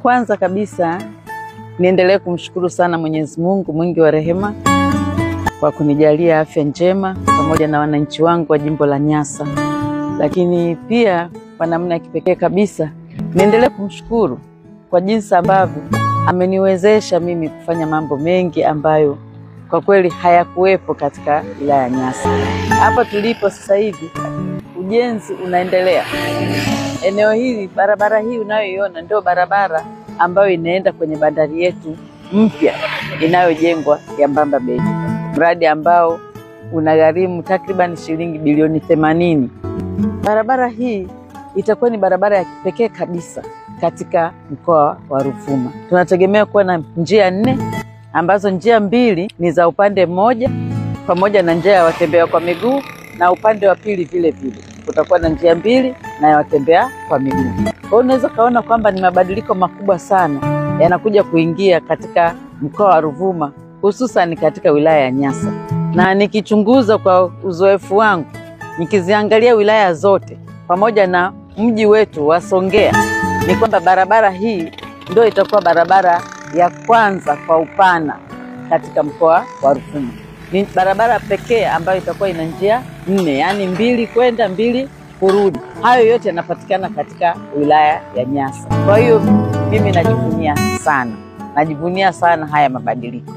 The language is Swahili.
Kwanza kabisa niendelee kumshukuru sana Mwenyezi Mungu mwingi wa rehema kwa kunijalia afya njema pamoja na wananchi wangu wa jimbo la Nyasa. Lakini pia kwa namna ya kipekee kabisa niendelee kumshukuru kwa jinsi ambavyo ameniwezesha mimi kufanya mambo mengi ambayo kwa kweli hayakuwepo katika wilaya ya Nyasa. Hapa tulipo sasa hivi ujenzi unaendelea. Eneo hili, barabara hii unayoiona ndio barabara ambayo inaenda kwenye bandari yetu mpya inayojengwa ya Mbamba Bay. Mradi ambao unagharimu takriban shilingi bilioni 80. Barabara hii itakuwa ni barabara ya kipekee kabisa katika mkoa wa Ruvuma. Tunategemea kuwa na njia 4 ambazo njia 2 ni za upande mmoja pamoja na njia ya watembea kwa miguu, na upande wa pili vile vile kutakuwa na njia 2 na ya watembea kwa miguu. Kwa hiyo unaweza kaona kwamba ni mabadiliko makubwa sana yanakuja kuingia katika mkoa wa Ruvuma, hususan katika wilaya ya Nyasa. Na nikichunguza kwa uzoefu wangu, nikiziangalia wilaya zote pamoja na mji wetu wa Songea, ni kwamba barabara hii ndio itakuwa barabara ya kwanza kwa upana katika mkoa wa Ruvuma. Ni barabara pekee ambayo itakuwa ina njia 4, yani 2 kwenda 2 kurudi. Hayo yote yanapatikana katika wilaya ya Nyasa. Kwa hiyo mimi najivunia sana haya mabadiliko.